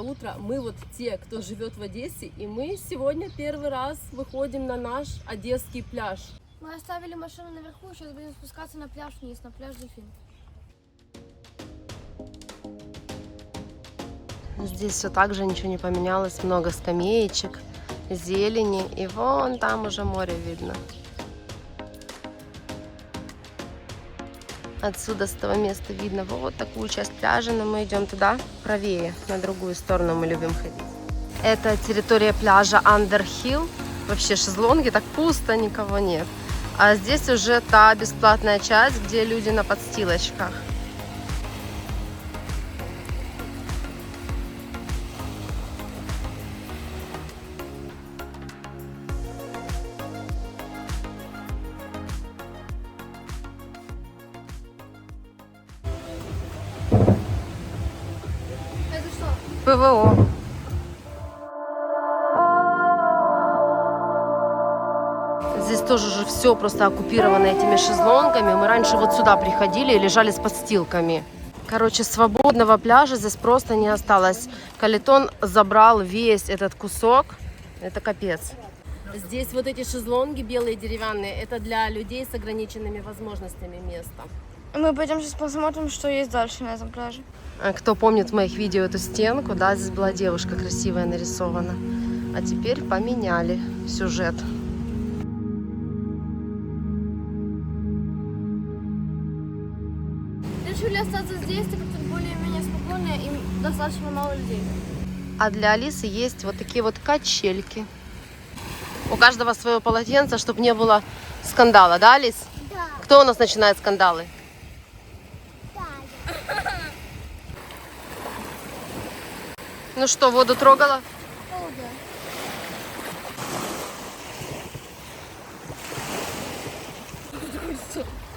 утро. Мы вот те, кто живет в Одессе, и мы сегодня первый раз выходим на наш одесский пляж. Мы оставили машину наверху, сейчас будем спускаться на пляж вниз, на пляж Дельфин. Здесь все так же, ничего не поменялось, много скамеечек, зелени, и вон там уже море видно. Отсюда, с того места, видно вот такую часть пляжа, но мы идем туда, правее, на другую сторону мы любим ходить. Это территория пляжа Андерхилл. Вообще шезлонги, так пусто, никого нет. А здесь уже та бесплатная часть, где люди на подстилочках. Это что? ПВО. Здесь тоже уже все просто оккупировано этими шезлонгами. Мы раньше вот сюда приходили и лежали с подстилками. Короче, свободного пляжа здесь просто не осталось. Калитон забрал весь этот кусок. Это капец. Здесь вот эти шезлонги белые деревянные, это для людей с ограниченными возможностями места. Мы пойдем сейчас посмотрим, что есть дальше на этом пляже. Кто помнит в моих видео эту стенку, да, здесь была девушка красивая нарисована. А теперь поменяли сюжет. Решили остаться здесь, так как тут более-менее спокойно и достаточно мало людей. А для Алисы есть вот такие вот качельки. У каждого свое полотенце, чтобы не было скандала, да, Алис? Да. Кто у нас начинает скандалы? Ну что, воду трогала?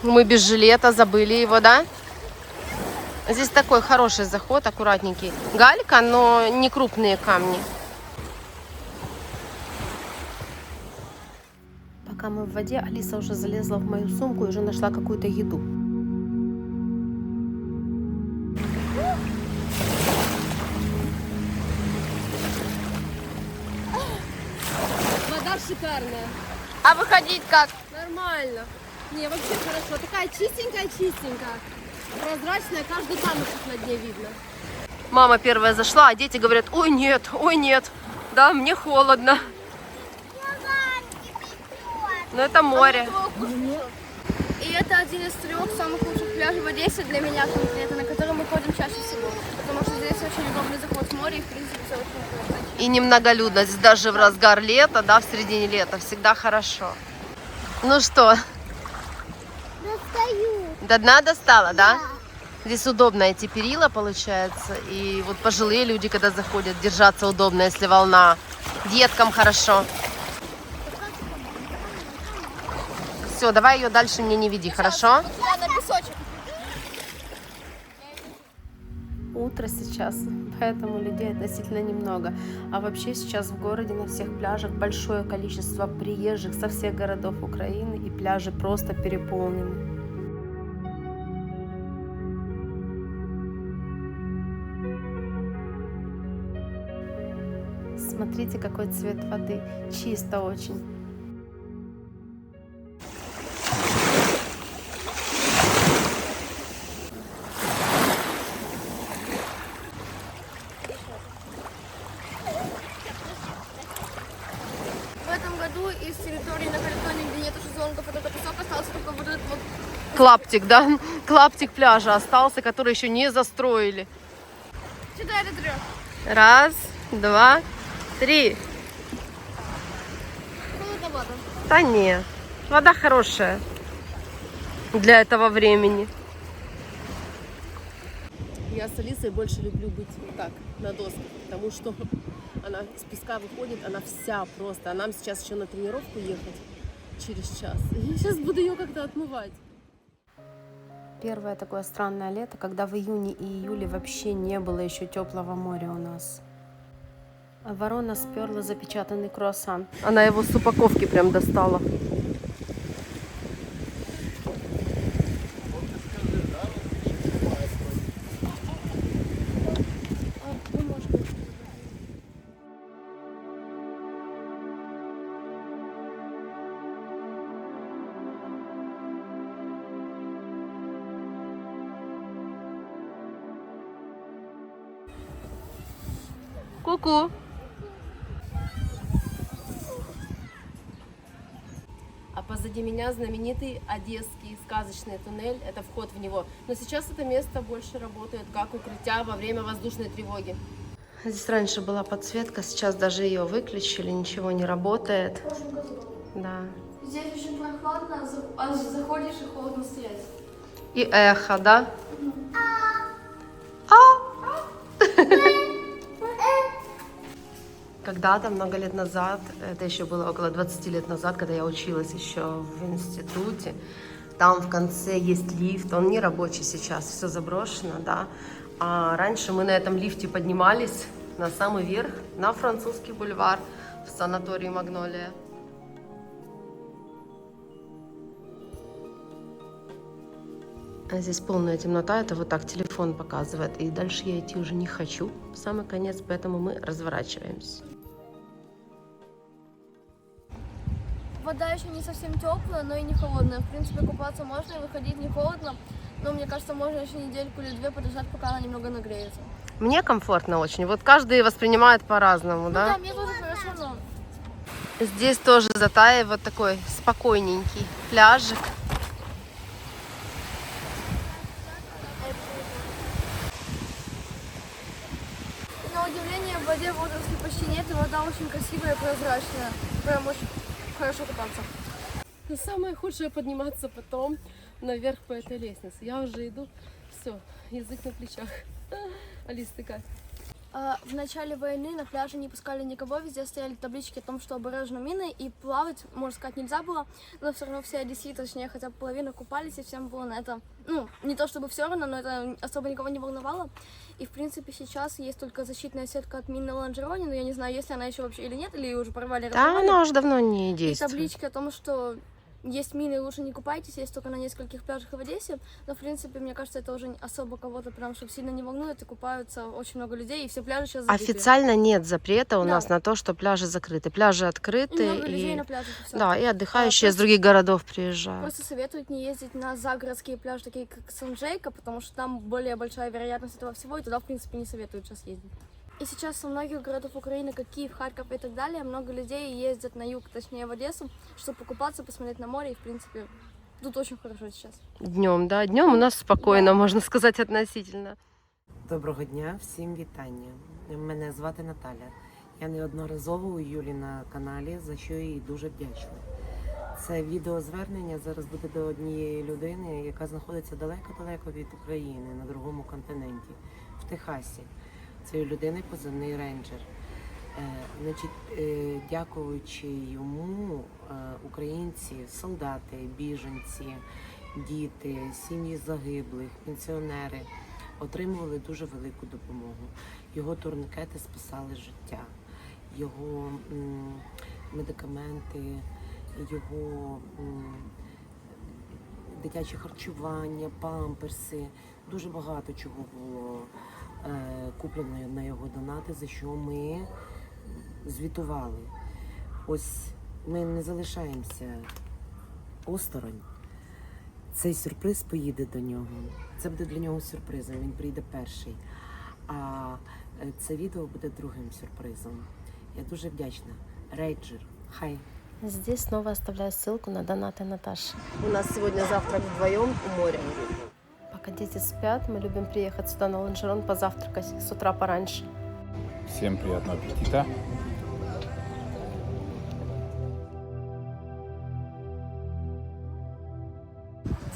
Мы без жилета, забыли его, да? Здесь такой хороший заход, аккуратненький. Галька, но не крупные камни. Пока мы в воде, Алиса уже залезла в мою сумку и уже нашла какую-то еду. Вода шикарная. А выходить как? Нормально. Не, вообще хорошо. Такая чистенькая. Прозрачная, каждый камушек на дне видно. Мама первая зашла, а дети говорят: ой, нет. Да, мне холодно. Но это море. И это один из 3 самых лучших пляжей в Одессе для меня конкретно, на который мы ходим чаще всего. Потому что здесь очень удобный заход с моря и, в принципе, все очень удобно. И немноголюдно. Здесь даже в разгар лета, да, в середине лета всегда хорошо. Ну что? Достаю. До дна достала, да? Здесь удобно эти перила, получается. И вот пожилые люди, когда заходят, держаться удобно, если волна. Деткам хорошо. Все, давай ее дальше мне не веди, хорошо? Я на песочек. Утро сейчас, поэтому людей относительно немного. А вообще сейчас в городе на всех пляжах большое количество приезжих со всех городов Украины, и пляжи просто переполнены. Смотрите, какой цвет воды. Чисто очень. В этом году из территории на Калитоне, где нету шезлонгов, вот этот песок остался только вот этот вот. Клаптик, да? Клаптик пляжа остался, который еще не застроили. Сюда это 3. 1, 2, 3. Холодно вода. Да не, вода хорошая для этого времени. Я с Алисой больше люблю быть вот так, на досках, потому что она с песка выходит, она вся просто. А нам сейчас еще на тренировку ехать через час. И я сейчас буду ее как-то отмывать. Первое такое странное лето, когда в июне и июле вообще не было еще теплого моря у нас. А ворона сперла запечатанный круассан. Она его с упаковки прям достала. Ку-ку. А позади меня знаменитый одесский сказочный туннель. Это вход в него. Но сейчас это место больше работает как укрытие во время воздушной тревоги. Здесь раньше была подсветка, сейчас даже ее выключили, ничего не работает. Да. Здесь очень прохладно, а заходишь и холодно стоять. И эхо, да? Когда-то, много лет назад, это еще было около 20 лет назад, когда я училась еще в институте, там в конце есть лифт, он не рабочий сейчас, все заброшено, да. А раньше мы на этом лифте поднимались на самый верх, на Французский бульвар, в санаторий «Магнолия». А здесь полная темнота, это вот так телефон показывает. И дальше я идти уже не хочу в самый конец, поэтому мы разворачиваемся. Вода еще не совсем теплая, но и не холодная. В принципе, купаться можно и выходить не холодно. Но мне кажется, можно еще недельку или две подождать, пока она немного нагреется. Мне комфортно очень. Вот каждый воспринимает по-разному, да? Да, мне тоже хорошо, но... Здесь тоже Затаи, вот такой спокойненький пляжик. На удивление, в воде водорослей почти нет, и вода очень красивая и прозрачная. Прям очень хорошо купаться. Но самое худшее подниматься потом наверх по этой лестнице. Я уже иду, все, язык на плечах. Алис, ты как? В начале войны на пляже не пускали никого, везде стояли таблички о том, что оборожено миной, и плавать, можно сказать, нельзя было, но все равно все одесситы, точнее, хотя бы половина купались, и всем было на это, ну, не то чтобы все равно, но это особо никого не волновало. И, в принципе, сейчас есть только защитная сетка от мин на Ланжероне, но я не знаю, есть ли она еще вообще или нет, или ее уже порвали. Да, она уже давно не И действует. таблички о том, что есть мины, лучше не купайтесь, есть только на нескольких пляжах в Одессе, но, в принципе, мне кажется, это уже особо кого-то прям, чтобы сильно не волнует, и купаются очень много людей, и все пляжи сейчас закрыты. Официально нет запрета у Да. нас на то, что пляжи закрыты. Пляжи открыты. И много людей на пляжах. И всё. Да, и отдыхающие А, с других городов приезжают. Просто советуют не ездить на загородские пляжи, такие как Сан-Джейко, потому что там более большая вероятность этого всего, и туда, в принципе, не советуют сейчас ездить. И сейчас со многих городов Украины, как Киев, Харьков и так далее, много людей ездят на юг, точнее в Одессу, чтобы покупаться, посмотреть на море, и, в принципе, тут очень хорошо сейчас. Днем, да, днем у нас спокойно, можна сказати, относительно. Доброго дня, всім вітання. Мене звати Наталя. Я неодноразово у Юлі на каналі, за що їй дуже вдячна. Це відеозвернення зараз буде до однієї людини, яка знаходиться далеко-далеко від України, на другому континенті, в Техасі. Цієї людини позивний рейнджер. Дякуючи йому, українці, солдати, біженці, діти, сім'ї загиблих, пенсіонери отримували дуже велику допомогу. Його турнікети спасали життя, його медикаменти, його дитяче харчування, памперси. Дуже багато чого було куплено на його донати, за що ми звітували. Ось ми не залишаємося осторонь. Цей сюрприз поїде до нього. Це буде для нього сюрпризом, він прийде перший. А це відео буде другим сюрпризом. Я дуже вдячна. Рейджер, хай. Здесь снова оставляю ссылку на донаты Наташи. У нас сегодня завтрак вдвоем у моря. Пока дети спят, мы любим приехать сюда на Ланжерон позавтракать с утра пораньше. Всем приятного аппетита. —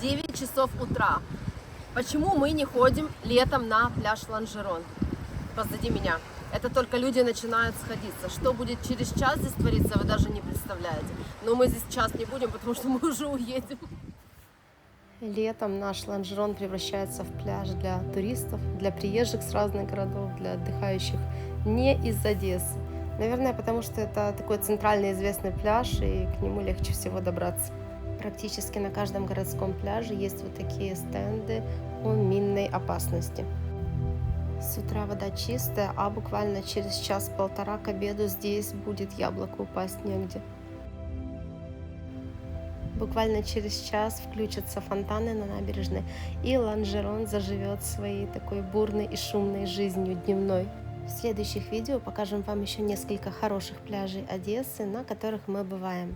9 часов утра. Почему мы не ходим летом на пляж Ланжерон? Позади меня. Это только люди начинают сходиться. Что будет через час здесь твориться, вы даже не представляете. Но мы здесь час не будем, потому что мы уже уедем. Летом наш Ланжерон превращается в пляж для туристов, для приезжих с разных городов, для отдыхающих не из Одессы. Наверное, потому что это такой центральный известный пляж, и к нему легче всего добраться. Практически на каждом городском пляже есть вот такие стенды о минной опасности. С утра вода чистая, а буквально через час-полтора к обеду здесь будет яблоко упасть негде. Буквально через час включатся фонтаны на набережной, и Ланжерон заживет своей такой бурной и шумной жизнью дневной. В следующих видео покажем вам еще несколько хороших пляжей Одессы, на которых мы бываем.